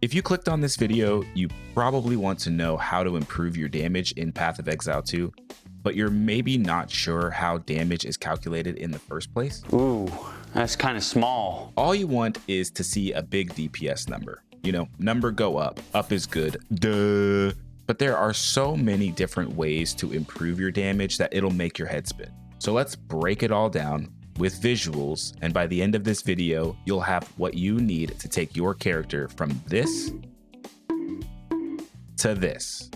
If you clicked on this video, you probably want to know how to improve your damage in Path of Exile 2, but you're maybe not sure how damage is calculated in the first place. Ooh, that's kind of small. All you want is to see a big DPS number. You know, number go up. Up is good. Duh. But there are so many different ways to improve your damage that it'll make your head spin. So let's break it all down with visuals, and by the end of this video, you'll have what you need to take your character from this to this.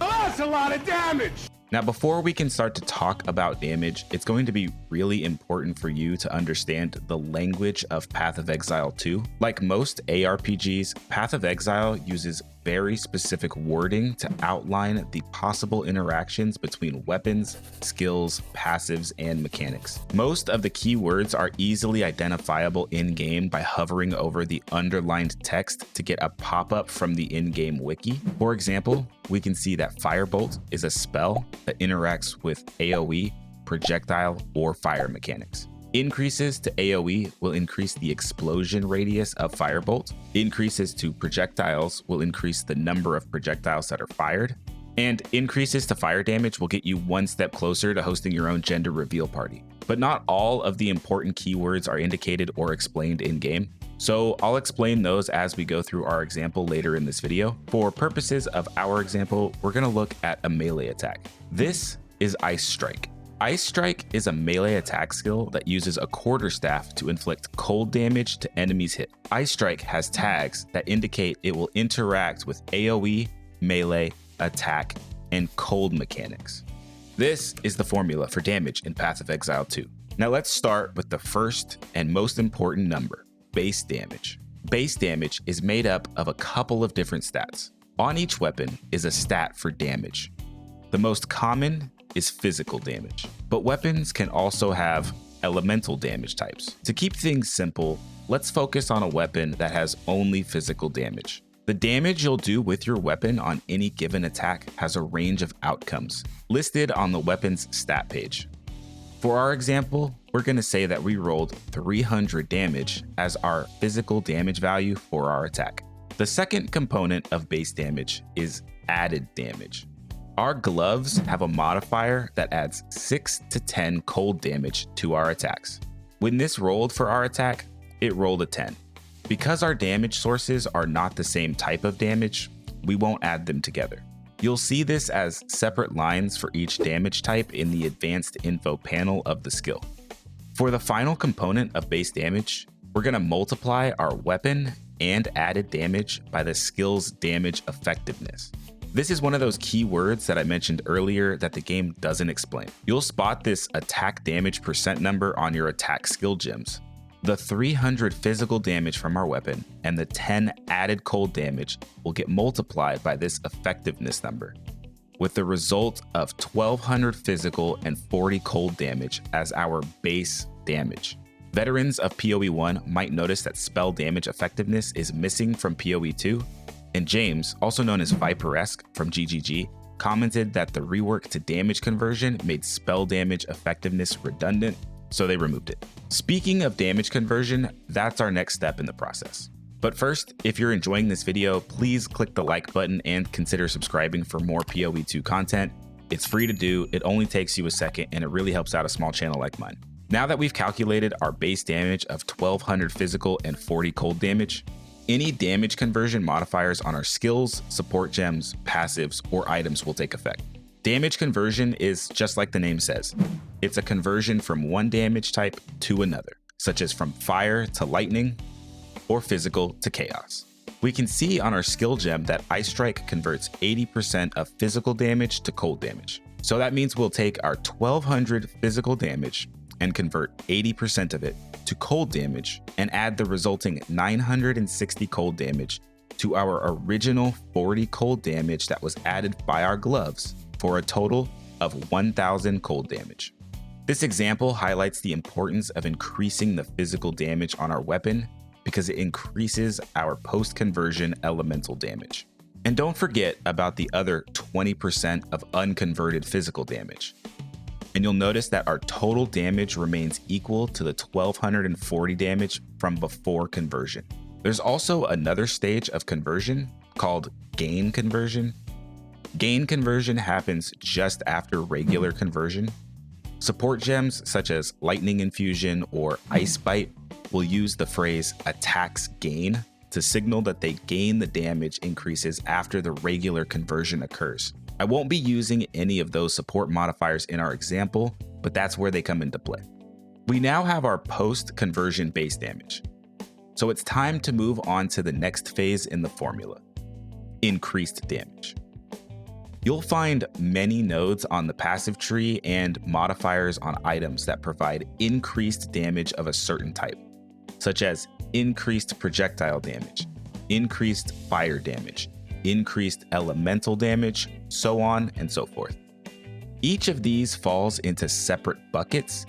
Oh, that's a lot of damage! Now, before we can start to talk about damage, it's going to be really important for you to understand the language of Path of Exile 2. Like most ARPGs, Path of Exile uses very specific wording to outline the possible interactions between weapons, skills, passives, and mechanics. Most of the keywords are easily identifiable in-game by hovering over the underlined text to get a pop-up from the in-game wiki. For example, we can see that Firebolt is a spell that interacts with AoE, projectile, or fire mechanics. Increases to AoE will increase the explosion radius of Firebolt. Increases to projectiles will increase the number of projectiles that are fired. And increases to fire damage will get you one step closer to hosting your own gender reveal party. But not all of the important keywords are indicated or explained in-game. So I'll explain those as we go through our example later in this video. For purposes of our example, we're going to look at a melee attack. This is Ice Strike. Ice Strike is a melee attack skill that uses a quarterstaff to inflict cold damage to enemies hit. Ice Strike has tags that indicate it will interact with AoE, melee, attack, and cold mechanics. This is the formula for damage in Path of Exile 2. Now let's start with the first and most important number, base damage. Base damage is made up of a couple of different stats. On each weapon is a stat for damage. The most common is physical damage, but weapons can also have elemental damage types. To keep things simple, let's focus on a weapon that has only physical damage. The damage you'll do with your weapon on any given attack has a range of outcomes listed on the weapon's stat page. For our example, we're going to say that we rolled 300 damage as our physical damage value for our attack. The second component of base damage is added damage. Our gloves have a modifier that adds 6 to 10 cold damage to our attacks. When this rolled for our attack, it rolled a 10. Because our damage sources are not the same type of damage, we won't add them together. You'll see this as separate lines for each damage type in the advanced info panel of the skill. For the final component of base damage, we're going to multiply our weapon and added damage by the skill's damage effectiveness. This is one of those keywords that I mentioned earlier that the game doesn't explain. You'll spot this attack damage percent number on your attack skill gems. The 300 physical damage from our weapon and the 10 added cold damage will get multiplied by this effectiveness number, with the result of 1200 physical and 40 cold damage as our base damage. Veterans of PoE 1 might notice that spell damage effectiveness is missing from PoE 2, and James, also known as Viperesque from GGG, commented that the rework to damage conversion made spell damage effectiveness redundant, so they removed it. Speaking of damage conversion, that's our next step in the process. But first, if you're enjoying this video, please click the like button and consider subscribing for more PoE 2 content. It's free to do, it only takes you a second, and it really helps out a small channel like mine. Now that we've calculated our base damage of 1200 physical and 40 cold damage, any damage conversion modifiers on our skills, support gems, passives, or items will take effect. Damage conversion is just like the name says. It's a conversion from one damage type to another, such as from fire to lightning, or physical to chaos. We can see on our skill gem that Ice Strike converts 80% of physical damage to cold damage. So that means we'll take our 1200 physical damage and convert 80% of it to cold damage and add the resulting 960 cold damage to our original 40 cold damage that was added by our gloves for a total of 1000 cold damage. This example highlights the importance of increasing the physical damage on our weapon because it increases our post-conversion elemental damage. And don't forget about the other 20% of unconverted physical damage. And you'll notice that our total damage remains equal to the 1240 damage from before conversion. There's also another stage of conversion called gain conversion. Gain conversion happens just after regular conversion. Support gems such as Lightning Infusion or Ice Bite will use the phrase attacks gain to signal that they gain the damage increases after the regular conversion occurs. I won't be using any of those support modifiers in our example, but that's where they come into play. We now have our post-conversion base damage. So it's time to move on to the next phase in the formula, increased damage. You'll find many nodes on the passive tree and modifiers on items that provide increased damage of a certain type, such as increased projectile damage, increased fire damage, increased elemental damage, so on and so forth. Each of these falls into separate buckets,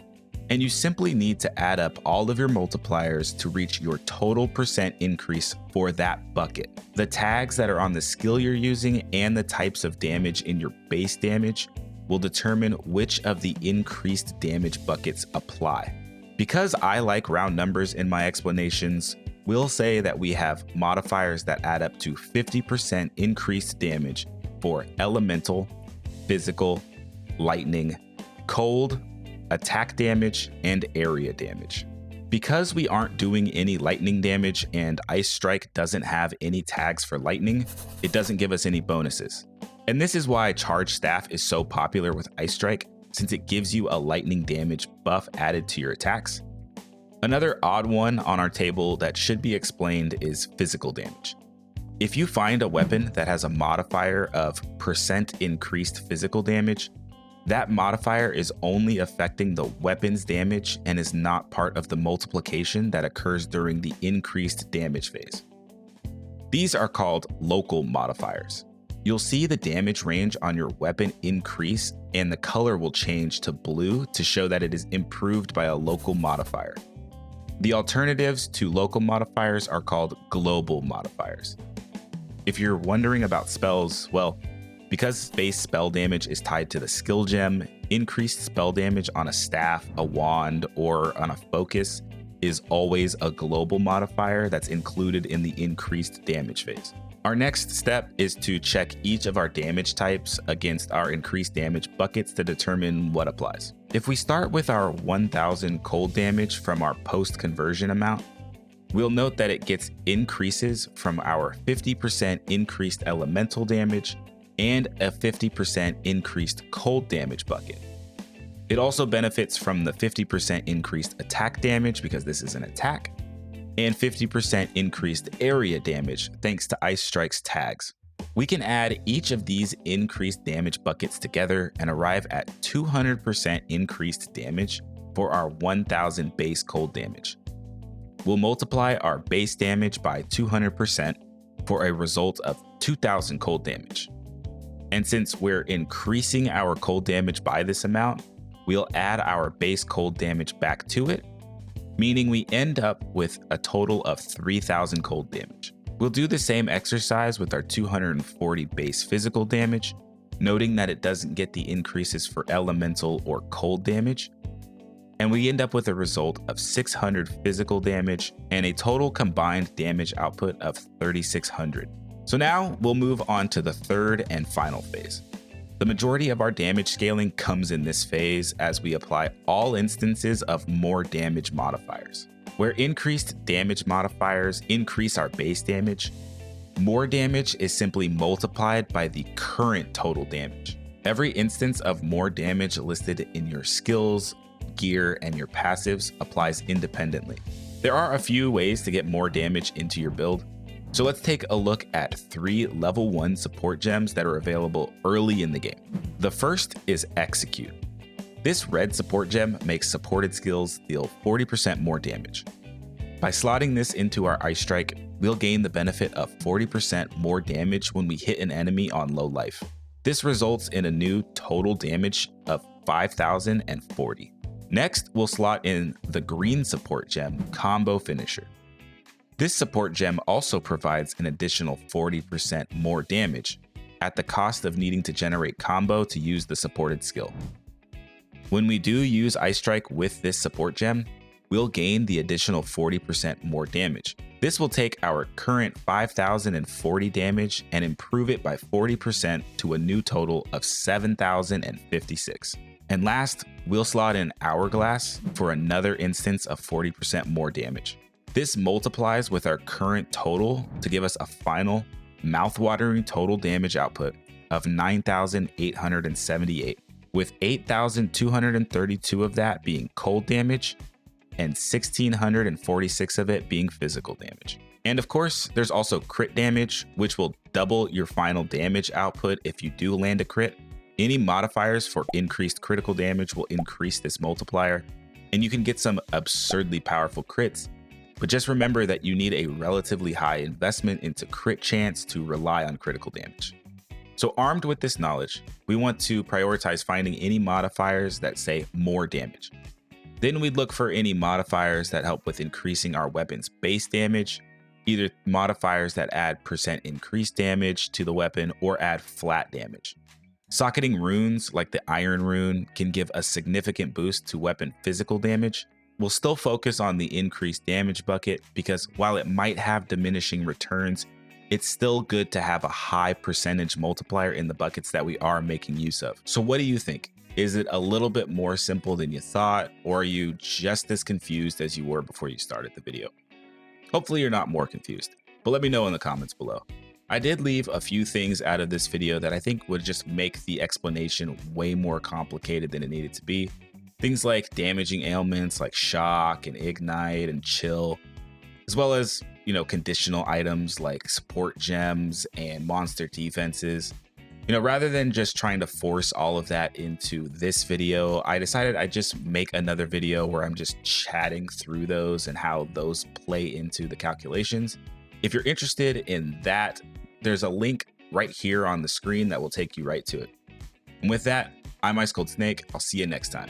and you simply need to add up all of your multipliers to reach your total percent increase for that bucket. The tags that are on the skill you're using and the types of damage in your base damage will determine which of the increased damage buckets apply. Because I like round numbers in my explanations, we'll say that we have modifiers that add up to 50% increased damage for elemental, physical, lightning, cold, attack damage, and area damage. Because we aren't doing any lightning damage and Ice Strike doesn't have any tags for lightning, it doesn't give us any bonuses. And this is why Charge Staff is so popular with Ice Strike, since it gives you a lightning damage buff added to your attacks. Another odd one on our table that should be explained is physical damage. If you find a weapon that has a modifier of % increased physical damage, that modifier is only affecting the weapon's damage and is not part of the multiplication that occurs during the increased damage phase. These are called local modifiers. You'll see the damage range on your weapon increase and the color will change to blue to show that it is improved by a local modifier. The alternatives to local modifiers are called global modifiers. If you're wondering about spells, well, because base spell damage is tied to the skill gem, increased spell damage on a staff, a wand, or on a focus is always a global modifier that's included in the increased damage phase. Our next step is to check each of our damage types against our increased damage buckets to determine what applies. If we start with our 1000 cold damage from our post-conversion amount, we'll note that it gets increases from our 50% increased elemental damage and a 50% increased cold damage bucket. It also benefits from the 50% increased attack damage because this is an attack, and 50% increased area damage thanks to Ice Strike's tags. We can add each of these increased damage buckets together and arrive at 200% increased damage for our 1000 base cold damage. We'll multiply our base damage by 200% for a result of 2000 cold damage. And since we're increasing our cold damage by this amount, we'll add our base cold damage back to it, meaning we end up with a total of 3000 cold damage. We'll do the same exercise with our 240 base physical damage, noting that it doesn't get the increases for elemental or cold damage. And we end up with a result of 600 physical damage and a total combined damage output of 3600. So now we'll move on to the third and final phase. The majority of our damage scaling comes in this phase as we apply all instances of more damage modifiers. Where increased damage modifiers increase our base damage, more damage is simply multiplied by the current total damage. Every instance of more damage listed in your skills, gear, and your passives applies independently. There are a few ways to get more damage into your build. So let's take a look at 3 level 1 support gems that are available early in the game. The first is Execute. This red support gem makes supported skills deal 40% more damage. By slotting this into our Ice Strike, we'll gain the benefit of 40% more damage when we hit an enemy on low life. This results in a new total damage of 5040. Next, we'll slot in the green support gem, Combo Finisher. This support gem also provides an additional 40% more damage at the cost of needing to generate combo to use the supported skill. When we do use Ice Strike with this support gem, we'll gain the additional 40% more damage. This will take our current 5,040 damage and improve it by 40% to a new total of 7,056. And last, we'll slot in Hourglass for another instance of 40% more damage. This multiplies with our current total to give us a final mouthwatering total damage output of 9,878, with 8,232 of that being cold damage and 1,646 of it being physical damage. And of course, there's also crit damage, which will double your final damage output if you do land a crit. Any modifiers for increased critical damage will increase this multiplier, and you can get some absurdly powerful crits. But just remember that you need a relatively high investment into crit chance to rely on critical damage. So armed with this knowledge, we want to prioritize finding any modifiers that say more damage. Then we'd look for any modifiers that help with increasing our weapon's base damage, either modifiers that add % increased damage to the weapon or add flat damage. Socketing runes like the Iron Rune can give a significant boost to weapon physical damage. We'll still focus on the increased damage bucket because while it might have diminishing returns, it's still good to have a high percentage multiplier in the buckets that we are making use of. So what do you think? Is it a little bit more simple than you thought, or are you just as confused as you were before you started the video? Hopefully you're not more confused, but let me know in the comments below. I did leave a few things out of this video that I think would just make the explanation way more complicated than it needed to be. Things like damaging ailments like shock and ignite and chill, as well as, conditional items like support gems and monster defenses. Rather than just trying to force all of that into this video, I decided I'd just make another video where I'm just chatting through those and how those play into the calculations. If you're interested in that, there's a link right here on the screen that will take you right to it. And with that, I'm Ice Cold Snake. I'll see you next time.